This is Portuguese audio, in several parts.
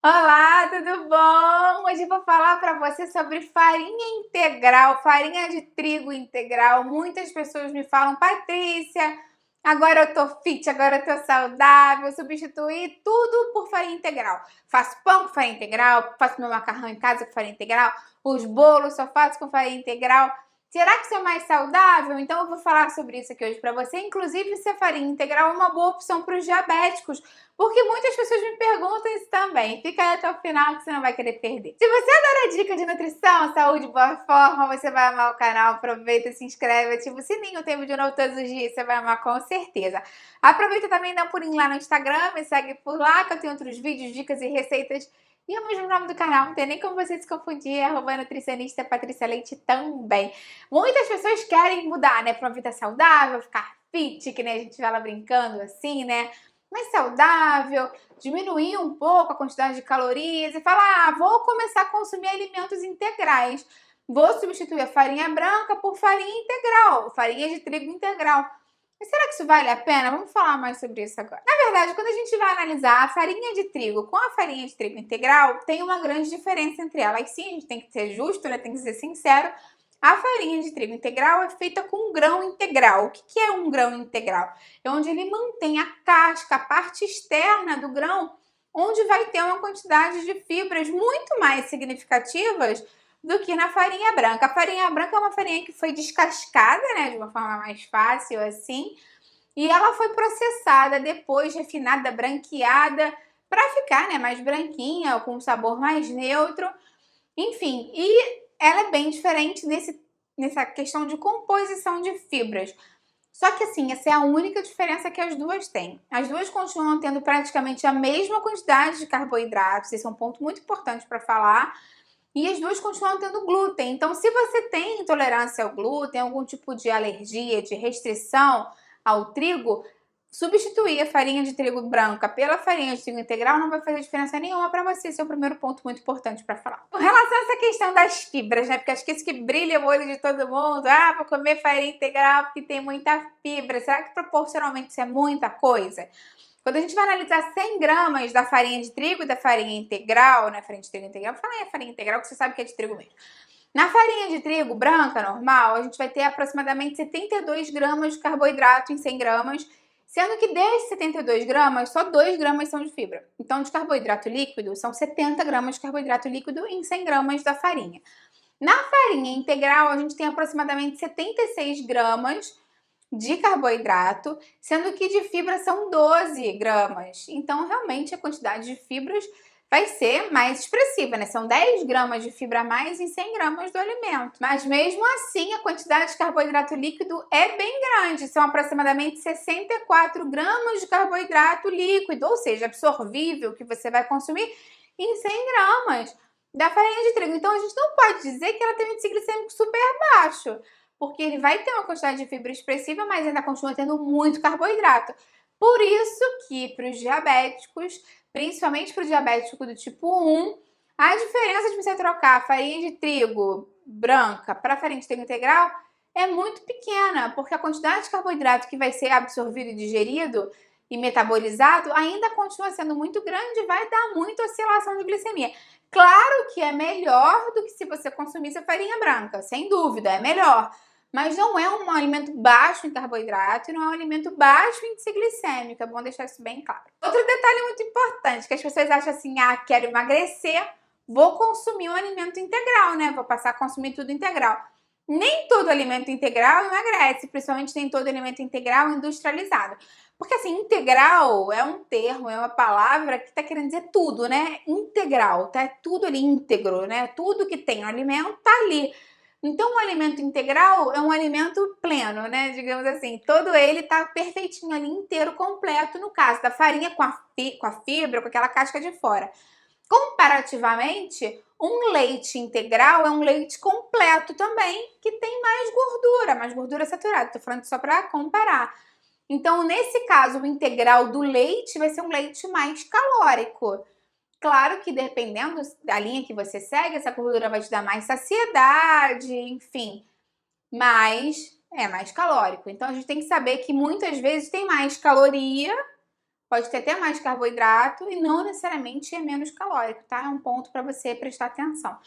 Olá, tudo bom? Hoje eu vou falar para você sobre farinha integral, farinha de trigo integral. Muitas pessoas me falam, Patrícia, agora eu tô fit, agora eu tô saudável, substituí tudo por farinha integral. Faço pão com farinha integral, faço meu macarrão em casa com farinha integral, os bolos só faço com farinha integral. Será que isso é mais saudável? Então eu vou falar sobre isso aqui hoje para você. Inclusive, se a farinha integral é uma boa opção para os diabéticos, porque muitas pessoas me perguntam isso também. Fica aí até o final que você não vai querer perder. Se você adora dica de nutrição, saúde, boa forma, você vai amar o canal. Aproveita, se inscreve, ativa o sininho, tem vídeo novo todos os dias, você vai amar com certeza. Aproveita também e dá um pulinho lá no Instagram, me segue por lá que eu tenho outros vídeos, dicas e receitas. E o mesmo nome do canal, não tem nem como você se confundir, é @nutricionista Patrícia Leite também. Muitas pessoas querem mudar, né, para uma vida saudável, ficar fit, que nem a gente fala brincando assim, né? Mais saudável, diminuir um pouco a quantidade de calorias e falar, vou começar a consumir alimentos integrais. Vou substituir a farinha branca por farinha integral, farinha de trigo integral. Mas será que isso vale a pena? Vamos falar mais sobre isso agora. Na verdade, quando a gente vai analisar a farinha de trigo com a farinha de trigo integral, tem uma grande diferença entre elas. Sim, a gente tem que ser justo, né? Tem que ser sincero. A farinha de trigo integral é feita com grão integral. O que é um grão integral? É onde ele mantém a casca, a parte externa do grão, onde vai ter uma quantidade de fibras muito mais significativas do que na farinha branca. A farinha branca é uma farinha que foi descascada, né, de uma forma mais fácil assim, e ela foi processada depois, refinada, branqueada, para ficar, né, mais branquinha, com um sabor mais neutro. Enfim, e ela é bem diferente nessa questão de composição de fibras. Só que assim, essa é a única diferença que as duas têm. As duas continuam tendo praticamente a mesma quantidade de carboidratos, esse é um ponto muito importante para falar, e as duas continuam tendo glúten. Então, se você tem intolerância ao glúten, algum tipo de alergia, de restrição ao trigo, substituir a farinha de trigo branca pela farinha de trigo integral não vai fazer diferença nenhuma para você. Esse é o primeiro ponto muito importante para falar. Com relação a essa questão das fibras, né? Porque acho que isso que brilha o olho de todo mundo. Ah, vou comer farinha integral porque tem muita fibra. Será que proporcionalmente isso é muita coisa? Quando a gente vai analisar 100 gramas da farinha de trigo e da farinha integral, né? Farinha de trigo integral, fala aí a farinha integral que você sabe que é de trigo mesmo. Na farinha de trigo branca, normal, a gente vai ter aproximadamente 72 gramas de carboidrato em 100 gramas, sendo que desses 72 gramas, só 2 gramas são de fibra. Então, de carboidrato líquido, são 70 gramas de carboidrato líquido em 100 gramas da farinha. Na farinha integral, a gente tem aproximadamente 76 gramas de carboidrato, sendo que de fibra são 12 gramas. Então, realmente, a quantidade de fibras vai ser mais expressiva, né? São 10 gramas de fibra a mais em 100 gramas do alimento. Mas mesmo assim, a quantidade de carboidrato líquido é bem grande. São aproximadamente 64 gramas de carboidrato líquido, ou seja, absorvível, que você vai consumir em 100 gramas da farinha de trigo. Então, a gente não pode dizer que ela tem um índice glicêmico super baixo, porque ele vai ter uma quantidade de fibra expressiva, mas ainda continua tendo muito carboidrato. Por isso que para os diabéticos, principalmente para o diabético do tipo 1, a diferença de você trocar a farinha de trigo branca para a farinha de trigo integral é muito pequena, porque a quantidade de carboidrato que vai ser absorvido e digerido e metabolizado ainda continua sendo muito grande e vai dar muita oscilação de glicemia. Claro que é melhor do que se você consumisse a farinha branca, sem dúvida, é melhor. Mas não é um alimento baixo em carboidrato e não é um alimento baixo em índice glicêmico, é bom deixar isso bem claro. Outro detalhe muito importante, que as pessoas acham assim, ah, quero emagrecer, vou consumir um alimento integral, né? Vou passar a consumir tudo integral. Nem todo alimento integral emagrece, principalmente nem todo alimento integral industrializado. Porque assim, integral é um termo, é uma palavra que tá querendo dizer tudo, né? Integral, tá? É tudo ali íntegro, né? Tudo que tem no alimento tá ali. Então, o alimento integral é um alimento pleno, né? Digamos assim, todo ele tá perfeitinho ali, inteiro, completo, no caso da farinha com a fibra, com aquela casca de fora. Comparativamente, um leite integral é um leite completo também, que tem mais gordura saturada. Tô falando só para comparar. Então, nesse caso, o integral do leite vai ser um leite mais calórico. Claro que dependendo da linha que você segue, essa gordura vai te dar mais saciedade, enfim, mas é mais calórico. Então a gente tem que saber que muitas vezes tem mais caloria, pode ter até mais carboidrato e não necessariamente é menos calórico, tá? É um ponto para você prestar atenção.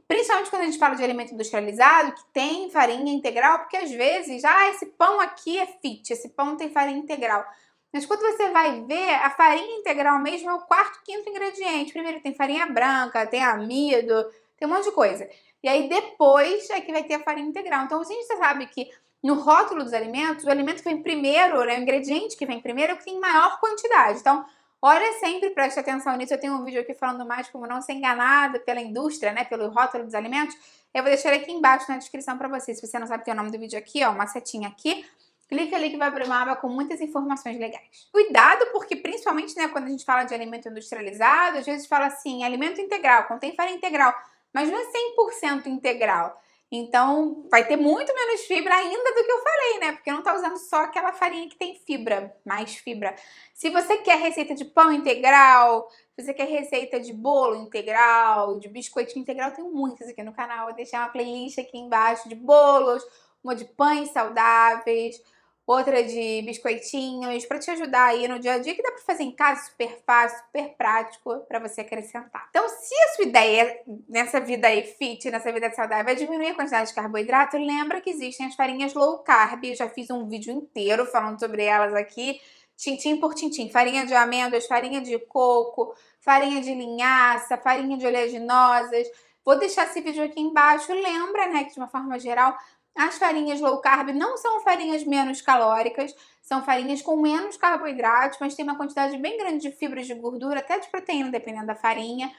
Principalmente quando a gente fala de alimento industrializado, que tem farinha integral, porque às vezes, esse pão aqui é fit, esse pão tem farinha integral. Mas quando você vai ver, a farinha integral mesmo é o quarto, quinto ingrediente. Primeiro tem farinha branca, tem amido, tem um monte de coisa. E aí depois é que vai ter a farinha integral. Então, se a gente sabe que no rótulo dos alimentos, o alimento que vem primeiro, né, o ingrediente que vem primeiro é o que tem maior quantidade. Então, olha sempre, preste atenção nisso. Eu tenho um vídeo aqui falando mais como não ser enganada pela indústria, né, pelo rótulo dos alimentos. Eu vou deixar aqui embaixo na descrição para você. Se você não sabe ter o nome do vídeo aqui, ó, uma setinha aqui. Clica ali que vai para uma aba com muitas informações legais. Cuidado, porque principalmente, né, quando a gente fala de alimento industrializado, às vezes fala assim, alimento integral, contém farinha integral, mas não é 100% integral. Então, vai ter muito menos fibra ainda do que eu falei, né? Porque não tá usando só aquela farinha que tem fibra, mais fibra. Se você quer receita de pão integral, se você quer receita de bolo integral, de biscoitinho integral, tem muitas aqui no canal. Vou deixar uma playlist aqui embaixo de bolos, uma de pães saudáveis, outra de biscoitinhos, para te ajudar aí no dia a dia, que dá para fazer em casa, super fácil, super prático, para você acrescentar. Então, se a sua ideia nessa vida aí fit, nessa vida saudável, é diminuir a quantidade de carboidrato, lembra que existem as farinhas low carb. Eu já fiz um vídeo inteiro falando sobre elas aqui, tintim por tintim. Farinha de amêndoas, farinha de coco, farinha de linhaça, farinha de oleaginosas. Vou deixar esse vídeo aqui embaixo. Lembra, né, que de uma forma geral, as farinhas low carb não são farinhas menos calóricas, são farinhas com menos carboidratos, mas tem uma quantidade bem grande de fibras de gordura, até de proteína, dependendo da farinha.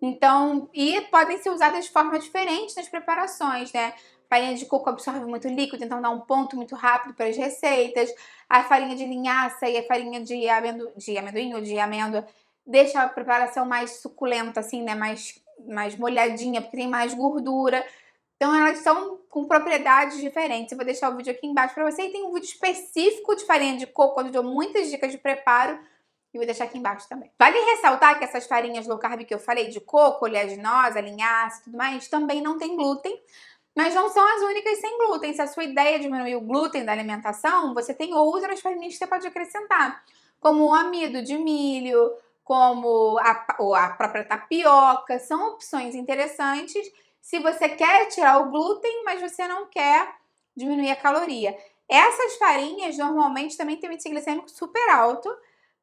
Então, e podem ser usadas de forma diferente nas preparações, né? Farinha de coco absorve muito líquido, então dá um ponto muito rápido para as receitas. A farinha de linhaça e a farinha de amendoim ou de amêndoa deixa a preparação mais suculenta, assim, né? Mais molhadinha, porque tem mais gordura. Então, elas são com propriedades diferentes. Eu vou deixar o vídeo aqui embaixo para você. E tem um vídeo específico de farinha de coco, onde eu dou muitas dicas de preparo. E vou deixar aqui embaixo também. Vale ressaltar que essas farinhas low carb que eu falei, de coco, oleaginosa, linhaça e tudo mais, também não tem glúten. Mas não são as únicas sem glúten. Se a sua ideia é diminuir o glúten da alimentação, você tem outras farinhas que você pode acrescentar. Como o amido de milho, como a própria tapioca. São opções interessantes se você quer tirar o glúten, mas você não quer diminuir a caloria. Essas farinhas normalmente também têm um índice glicêmico super alto,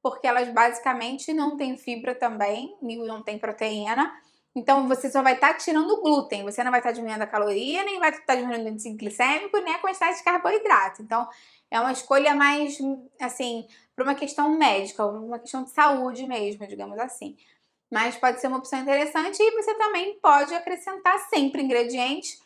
porque elas basicamente não têm fibra também, não tem proteína. Então você só vai estar tirando o glúten, você não vai estar diminuindo a caloria, nem vai estar diminuindo o índice glicêmico, nem a quantidade de carboidrato. Então é uma escolha mais, assim, para uma questão médica, uma questão de saúde mesmo, digamos assim. Mas pode ser uma opção interessante e você também pode acrescentar sempre ingredientes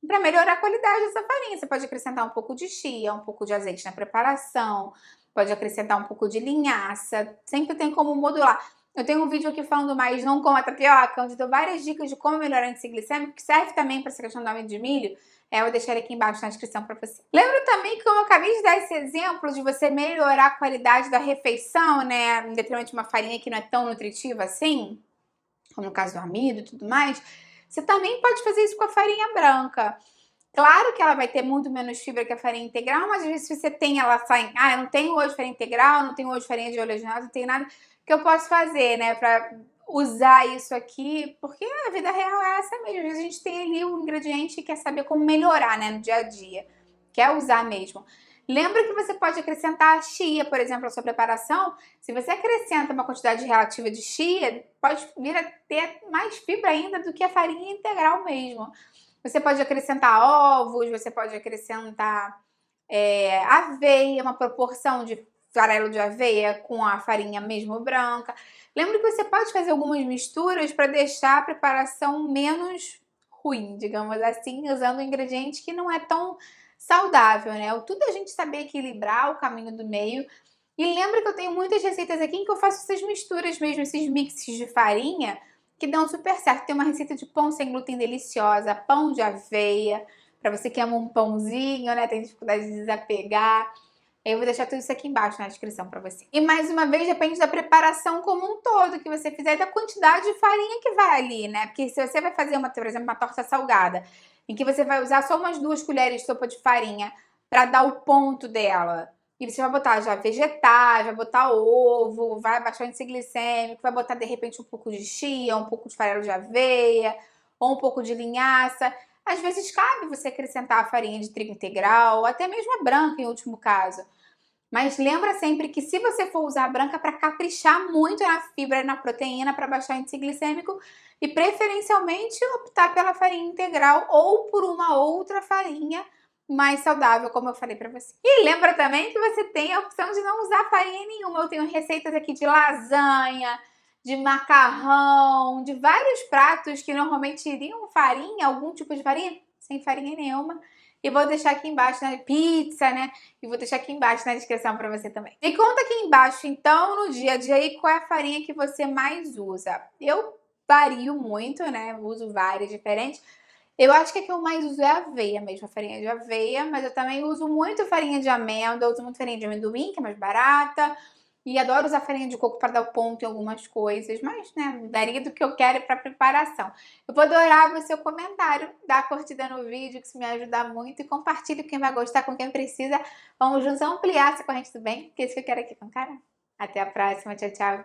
para melhorar a qualidade dessa farinha. Você pode acrescentar um pouco de chia, um pouco de azeite na preparação, pode acrescentar um pouco de linhaça, sempre tem como modular. Eu tenho um vídeo aqui falando mais não coma tapioca, onde dou várias dicas de como melhorar o índice glicêmico, que serve também para essa questão do amido de milho. Eu vou deixar ele aqui embaixo na descrição para você. Lembra também que, como eu acabei de dar esse exemplo de você melhorar a qualidade da refeição, né, em detrimento de uma farinha que não é tão nutritiva assim, como no caso do amido e tudo mais, você também pode fazer isso com a farinha branca. Claro que ela vai ter muito menos fibra que a farinha integral, mas às vezes se você tem ela sai, eu não tenho hoje farinha integral, não tenho hoje farinha de oleaginosa, não tenho nada que eu posso fazer, né, pra usar isso aqui, porque a vida real é essa mesmo. Às vezes a gente tem ali um ingrediente e quer saber como melhorar, né, no dia a dia, quer usar mesmo. Lembra que você pode acrescentar a chia, por exemplo, na sua preparação. Se você acrescenta uma quantidade relativa de chia, pode vir a ter mais fibra ainda do que a farinha integral mesmo. Você pode acrescentar ovos, você pode acrescentar aveia, uma proporção de farelo de aveia com a farinha mesmo branca. Lembra que você pode fazer algumas misturas para deixar a preparação menos ruim, digamos assim, usando um ingrediente que não é tão saudável, né? O tudo é a gente saber equilibrar o caminho do meio. E lembra que eu tenho muitas receitas aqui em que eu faço essas misturas mesmo, esses mixes de farinha, que dão super certo. Tem uma receita de pão sem glúten deliciosa, pão de aveia, para você que ama um pãozinho, né, tem dificuldade de desapegar. Eu vou deixar tudo isso aqui embaixo na descrição para você. E mais uma vez, depende da preparação como um todo que você fizer e da quantidade de farinha que vai ali, né? Porque se você vai fazer, por exemplo, uma torta salgada, em que você vai usar só umas 2 colheres de sopa de farinha para dar o ponto dela, E você vai botar já vegetais, vai botar ovo, vai baixar o índice glicêmico, vai botar de repente um pouco de chia, um pouco de farelo de aveia, ou um pouco de linhaça. Às vezes cabe você acrescentar a farinha de trigo integral, ou até mesmo a branca em último caso. Mas lembra sempre que se você for usar a branca para caprichar muito na fibra e na proteína para baixar o índice glicêmico e preferencialmente optar pela farinha integral ou por uma outra farinha mais saudável, como eu falei para você. E lembra também que você tem a opção de não usar farinha nenhuma. Eu tenho receitas aqui de lasanha, de macarrão, de vários pratos que normalmente iriam farinha, algum tipo de farinha, sem farinha nenhuma. E vou deixar aqui embaixo na pizza, né? E vou deixar aqui embaixo na descrição para você também. Me conta aqui embaixo, então, no dia a dia aí, qual é a farinha que você mais usa. Eu vario muito, né? Uso várias diferentes. Eu acho que a que eu mais uso é a aveia mesmo, a farinha de aveia, mas eu também uso muito farinha de amêndoa, uso muito farinha de amendoim, que é mais barata, e adoro usar farinha de coco para dar o ponto em algumas coisas, mas, né, daria do que eu quero para preparação. Eu vou adorar o seu comentário, dá a curtida no vídeo, que isso me ajuda muito, e compartilhe com quem vai gostar, com quem precisa. Vamos juntos ampliar essa corrente do bem, que é isso que eu quero aqui com o cara. Até a próxima, tchau, tchau.